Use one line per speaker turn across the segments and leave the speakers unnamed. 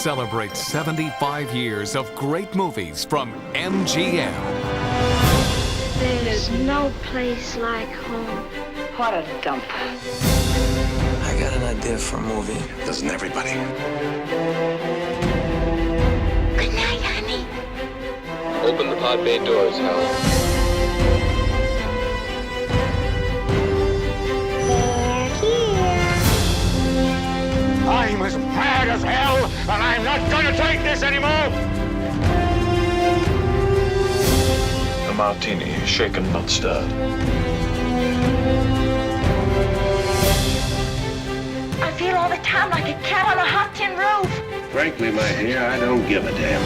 celebrates 75 years of great movies from MGM.
There's no place like home.
What a dump.
I got an idea for a movie.
Doesn't everybody?
Good night, honey.
Open the pod bay doors, Hal.
They're here.
I'm as mad as hell, and I'm not gonna take this anymore!
A martini, shaken, not stirred.
I feel all the time like a cat on a hot tin roof.
Frankly, my dear, I don't give a damn.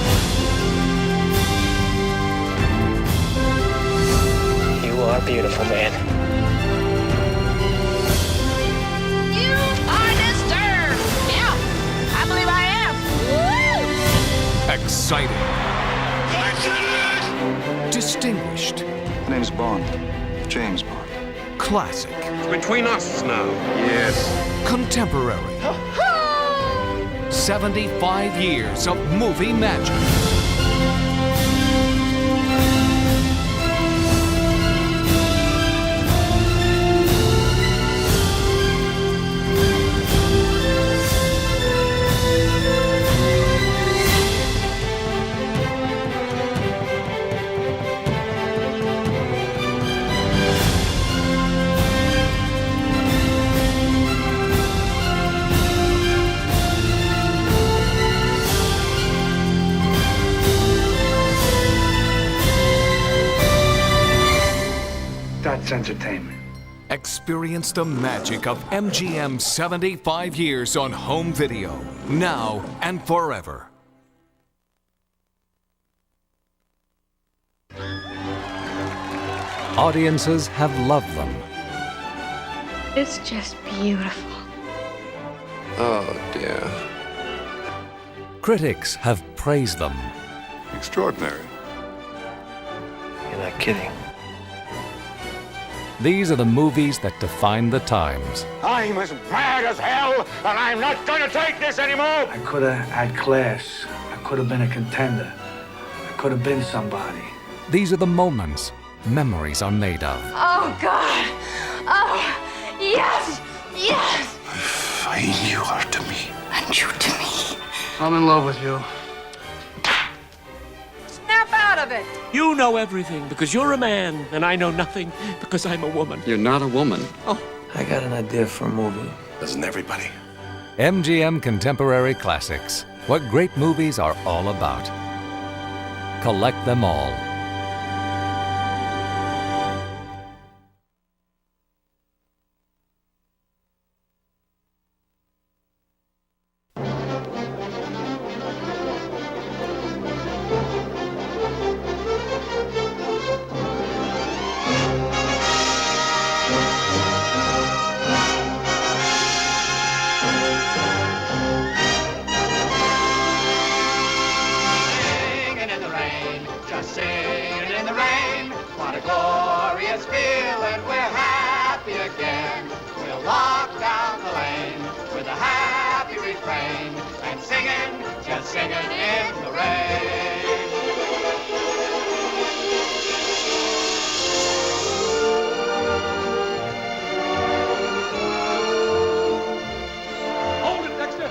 You are beautiful, man.
You are disturbed. Yeah, I believe I am. Woo!
Exciting. Distinguished.
My name's Bond. James Bond.
Classic.
Between us now. Yes.
Contemporary. 75 years of movie magic.
That's entertainment.
Experience the magic of MGM 75 years on home video, now and forever.
Audiences have loved them.
It's just beautiful.
Oh, dear.
Critics have praised them.
Extraordinary.
You're not kidding.
These are the movies that define the times.
I'm as mad as hell, and I'm not gonna take this anymore!
I could have had class. I could have been a contender. I could have been somebody.
These are the moments memories are made of.
Oh, God. Oh, yes. Yes.
Fine you are to me.
And you to me.
I'm in love with you.
Snap out of it.
You know everything because you're a man, and I know nothing because I'm a woman.
You're not a woman.
Oh,
I got an idea for a movie.
Doesn't everybody?
MGM Contemporary Classics. What great movies are all about. Collect them all.
Singing in the rain, what a glorious feeling, we're happy again. We'll walk down the lane with a happy refrain and singing, just singing in the rain.
Hold it, Dexter!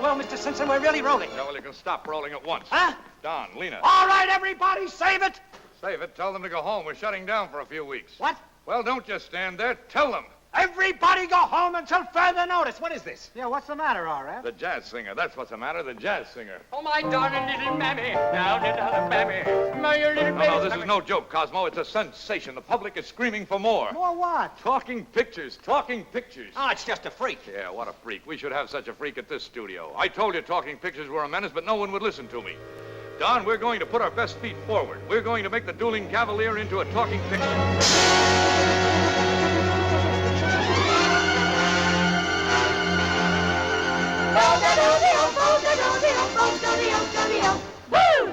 Well, Mr. Simpson, we're really rolling.
Yeah, well, you can stop rolling at once.
Huh?
Don, Lena.
All right, everybody, save it!
Save it. Tell them to go home. We're shutting down for a few weeks.
What?
Well, don't just stand there. Tell them.
Everybody go home until further notice. What is this? Yeah, what's the matter, R.F.?
The jazz singer. That's what's the matter. The jazz singer.
Oh, my darling little mammy. Now, little mammy. My little baby.
No, this is no joke, Cosmo. It's a sensation. The public is screaming for more.
More what?
Talking pictures. Talking pictures.
Oh, it's just a freak.
Yeah, what a freak. We should have such a freak at this studio. I told you talking pictures were a menace, but no one would listen to me. Don, we're going to put our best feet forward. We're going to make the dueling cavalier into a talking picture.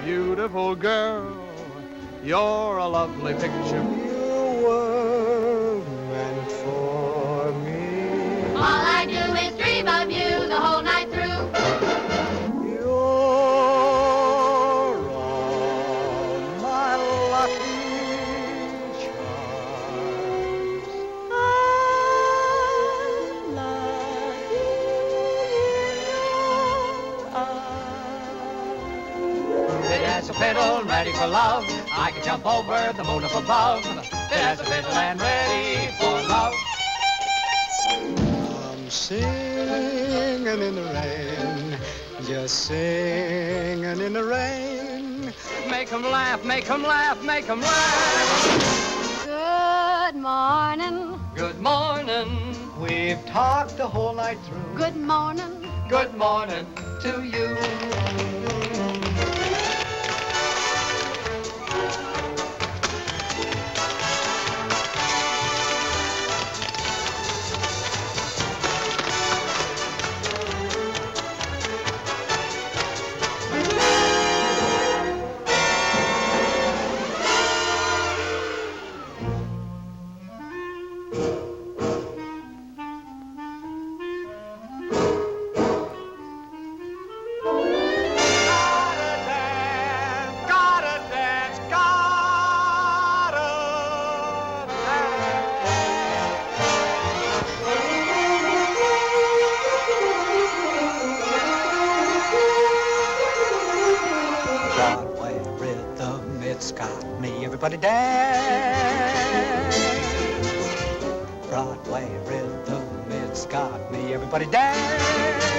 Beautiful girl, you're a lovely picture. You were meant for me.
All I do is dream of you the whole night through.
I'm ready for love. I can jump over the moon up above. There's a fiddle and ready for love.
I'm singing in the rain, just singing in the rain. Make 'em laugh, make 'em laugh, make 'em laugh.
Good morning.
Good morning. We've talked the whole night through.
Good morning.
Good morning to you. Everybody dance. Broadway rhythm, it's got me. Everybody dance.